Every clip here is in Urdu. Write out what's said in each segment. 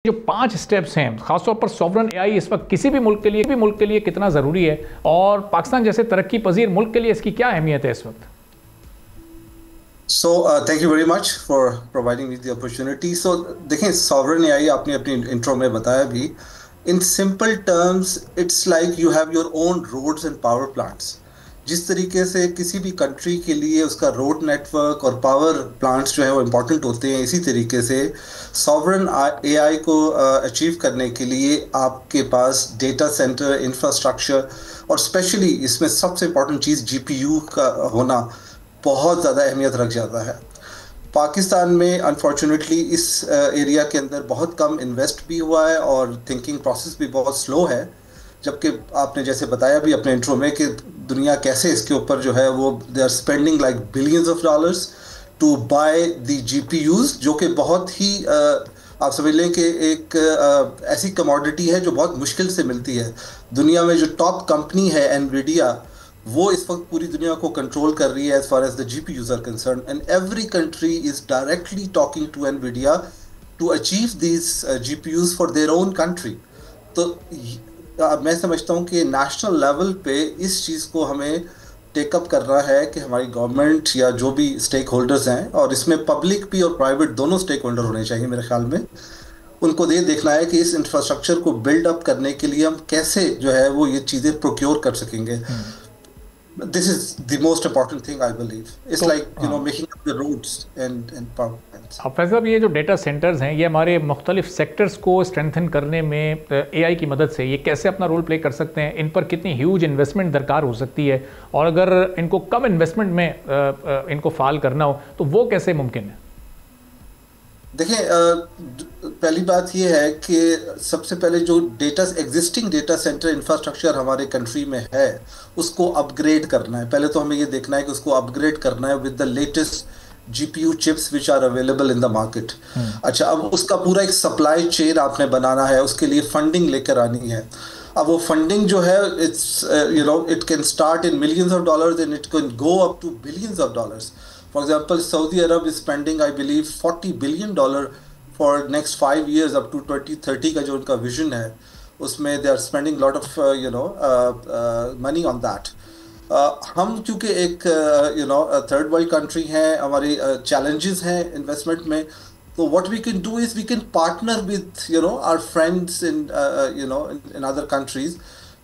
جو 5 سٹیپس ہیں خاص طور پر سوورن اے آئی اس وقت کسی بھی ملک کے لیے کتنا ضروری ہے اور پاکستان جیسے ترقی پذیر ملک کے لیے اس کی کیا اہمیت ہے اس وقت؟ So thank you very much for providing me the opportunity. So دیکھیں sovereign AI آپ نے اپنی انٹرو میں بتایا بھی. In simple terms, it's like you have your own roads and power plants. جس طریقے سے کسی بھی کنٹری کے لیے اس کا روڈ نیٹ ورک اور پاور پلانٹس جو ہے وہ امپورٹنٹ ہوتے ہیں، اسی طریقے سے ساورن اے آئی کو اچیو کرنے کے لیے آپ کے پاس ڈیٹا سینٹر انفراسٹرکچر اور اسپیشلی اس میں سب سے امپورٹنٹ چیز جی پی یو کا ہونا بہت زیادہ اہمیت رکھ جاتا ہے. پاکستان میں انفارچونیٹلی اس ایریا کے اندر بہت کم انویسٹ بھی ہوا ہے اور تھنکنگ پروسیس بھی بہت سلو ہے، جبکہ آپ نے جیسے بتایا بھی اپنے انٹرو میں کہ دنیا کیسے اس کے اوپر جو ہے وہ they are spending like billions of dollars to buy the G P Us, جو کہ بہت ہی آپ سمجھ لیں کہ ایک ایسی کموڈٹی ہے جو بہت مشکل سے ملتی ہے. دنیا میں جو ٹاپ کمپنی ہے انویڈیا، وہ اس وقت پوری دنیا کو کنٹرول کر رہی ہے as far as the G P use are concern, and every country is directly talking to Nvidia to achieve these G P use for their own country. تو میں سمجھتا ہوں کہ نیشنل لیول پہ اس چیز کو ہمیں ٹیک اپ کرنا ہے کہ ہماری گورنمنٹ یا جو بھی اسٹیک ہولڈرز ہیں، اور اس میں پبلک بھی اور پرائیویٹ دونوں اسٹیک ہولڈر ہونے چاہیے میرے خیال میں، ان کو یہ دیکھنا ہے کہ اس انفراسٹرکچر کو بلڈ اپ کرنے کے لیے ہم کیسے جو ہے وہ یہ چیزیں پروکیور کر سکیں گے. This is the most important thing, I believe. It's like, making up the roads and power plants. اب فیض صاحب، یہ جو ڈیٹا سینٹرز ہیں یہ ہمارے مختلف سیکٹرز کو اسٹرینتھن کرنے میں اے آئی کی مدد سے یہ کیسے اپنا رول پلے کر سکتے ہیں؟ ان پر کتنی ہیوج انویسٹمنٹ درکار ہو سکتی ہے، اور اگر ان کو کم انویسٹمنٹ میں ان کو فعال کرنا ہو تو وہ کیسے ممکن ہے؟ دیکھیں، پہلی بات یہ ہے کہ سب سے پہلے جو ایگزسٹنگ ڈیٹا سینٹر انفراسٹرکچر ہمارے کنٹری میں ہے اس کو اپ گریڈ کرنا ہے. پہلے تو ہمیں یہ دیکھنا ہے کہ اس کو اپ گریڈ کرنا ہے with the latest G P U chips which are available in the market. اچھا، اب اس کا پورا ایک سپلائی چین آپ نے بنانا ہے، اس کے لیے فنڈنگ لے کر آنی ہے. اب وہ فنڈنگ جو ہے it can start in millions of dollars and it can go up to billions of dollars. For example, Saudi Arab is spending, I believe, $40 billion for next 5 years up to 2030 کا جو ان کا vision ہے، اس میں they are spending a lot of money on that. ہم کیونکہ ایک third world country ہیں، ہماری challenges ہیں investment میں، تو what we can do is we can partner with our friends in other countries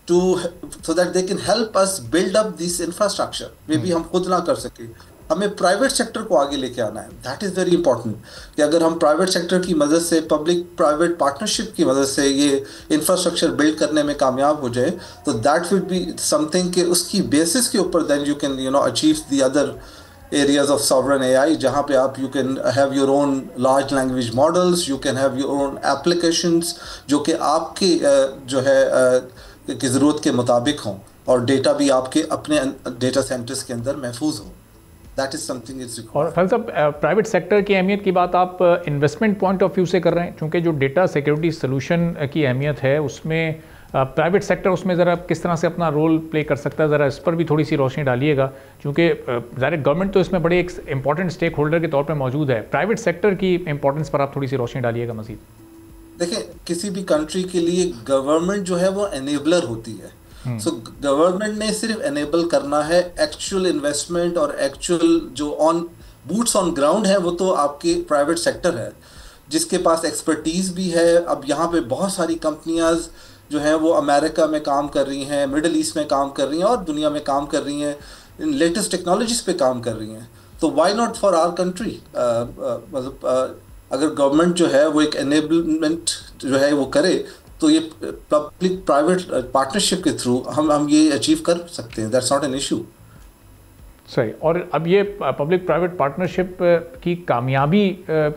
so that they can help us build up this infrastructure. Maybe ہم خود نہ کر سکیں، ہمیں پرائیویٹ سیکٹر کو آگے لے کے آنا ہے. دیٹ از ویری امپورٹنٹ کہ اگر ہم پرائیویٹ سیکٹر کی مدد سے، پبلک پرائیویٹ پارٹنرشپ کی مدد سے یہ انفراسٹرکچر بلڈ کرنے میں کامیاب ہو جائے تو that would be something کہ اس کی بیسس کے اوپر then you can achieve the other areas of sovereign A I, جہاں پہ آپ you can have your own large language models, you can have your own applications جو کہ آپ کی جو ہے کی ضرورت کے مطابق ہوں، اور ڈیٹا بھی آپ کے اپنے ڈیٹا سینٹرز کے اندر محفوظ ہوں. اور فیض صاحب، پرائیویٹ سیکٹر کی اہمیت کی بات آپ انویسٹمنٹ پوائنٹ آف ویو سے کر رہے ہیں، چونکہ جو ڈیٹا سیکیورٹی سلوشن کی اہمیت ہے اس میں پرائیویٹ سیکٹر اس میں ذرا کس طرح سے اپنا رول پلے کر سکتا ہے، ذرا اس پر بھی تھوڑی سی روشنی ڈالیے گا، کیونکہ ظاہر گورنمنٹ تو اس میں بڑے ایک امپورٹنٹ اسٹیک ہولڈر کے طور پہ موجود ہے. پرائیویٹ سیکٹر کی امپورٹنس پر آپ تھوڑی سی روشنی ڈالیے گا مزید. دیکھیں، کسی بھی کنٹری کے لیے گورنمنٹ جو ہے وہ انیبلر ہوتی ہے. سو گورنمنٹ نے صرف انیبل کرنا ہے، ایکچوئل انویسٹمنٹ اور ایکچوئل جو بوٹس آن گراؤنڈ ہے وہ تو آپ کے پرائیویٹ سیکٹر ہے جس کے پاس ایکسپرٹیز بھی ہے. اب یہاں پہ بہت ساری کمپنیاز جو ہیں وہ امریکہ میں کام کر رہی ہیں، مڈل ایسٹ میں کام کر رہی ہیں، اور دنیا میں کام کر رہی ہیں، ان لیٹسٹ ٹیکنالوجیز پہ کام کر رہی ہیں. تو why not for our country? مطلب اگر گورنمنٹ جو ہے وہ ایک انیبلمنٹ جو ہے وہ کرے تو یہ پبلک پرائیویٹ پارٹنرشپ کے تھرو ہم یہ اچیو کر سکتے ہیں. That's not an issue. صحیح. اور اب یہ پبلک پرائیویٹ پارٹنرشپ کی کامیابی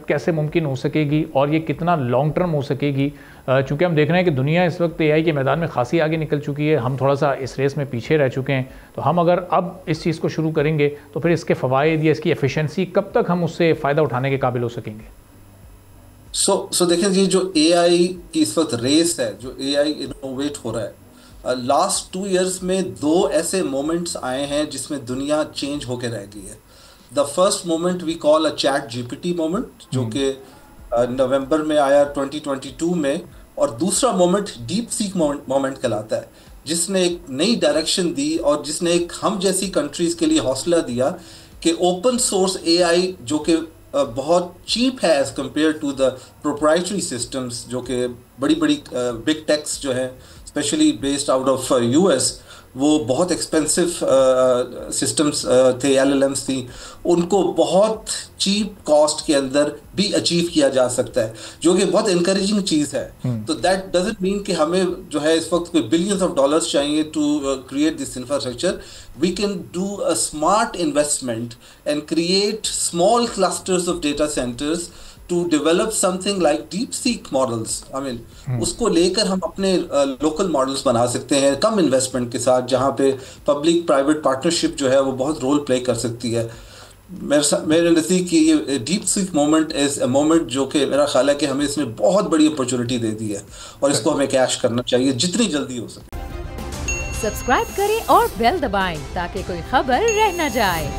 کیسے ممکن ہو سکے گی، اور یہ کتنا لانگ ٹرم ہو سکے گی؟ چونکہ ہم دیکھ رہے ہیں کہ دنیا اس وقت اے آئی کے میدان میں خاصی آگے نکل چکی ہے، ہم تھوڑا سا اس ریس میں پیچھے رہ چکے ہیں. تو ہم اگر اب اس چیز کو شروع کریں گے تو پھر اس کے فوائد یا اس کی ایفیشنسی کب تک ہم اس سے فائدہ اٹھانے کے قابل ہو سکیں گے؟ سو دیکھیں، یہ جو اے آئی کی اس وقت ریس ہے، جو اے آئی انوویٹ ہو رہا ہے، لاسٹ 2 ایئرس میں 2 ایسے مومنٹس آئے ہیں جس میں دنیا چینج ہو کے رہ گئی ہے. The first moment we call a chat G P T moment, جو کہ نومبر میں آیا 2022 میں. اور دوسرا مومنٹ ڈیپ سیک مومنٹ کہلاتا ہے, جس نے ایک نئی ڈائریکشن دی اور جس نے ایک ہم جیسی کنٹریز کے لیے حوصلہ دیا کہ اوپن سورس اے آئی جو کہ بہت چیپ ہے as compare to the proprietary systems, جو کہ بڑی بگ ٹیکس جو ہیں especially based out of U S, وہ بہت ایکسپینسو سسٹمز تھے, LLMs تھیں, ان کو بہت چیپ کاسٹ کے اندر بھی اچیو کیا جا سکتا ہے, جو کہ بہت انکریجنگ چیز ہے. تو دیٹ ڈزنٹ مین کہ ہمیں جو ہے اس وقت کوئی بلینز آف ڈالرز چاہیے to create this infrastructure. We can do a smart investment and create small clusters of data centres to develop something like deep seek models. I mean, اس کو لے کر ہم اپنے لوکل ماڈلز بنا سکتے ہیں کم انویسٹمنٹ کے ساتھ, جہاں پہ پبلک پرائیویٹ پارٹنرشپ جو ہے وہ بہت رول پلے کر سکتی ہے. میرے نزدیک یہ DeepSeek moment is a moment جو کہ میرا خیال ہے کہ ہمیں اس نے بہت بڑی اپرچونٹی دے دی ہے, اور اس کو ہمیں کیش کرنا چاہیے جتنی جلدی ہو سکے. سبسکرائب کریں اور بیل دبائیں تاکہ کوئی خبر رہ نہ جائے.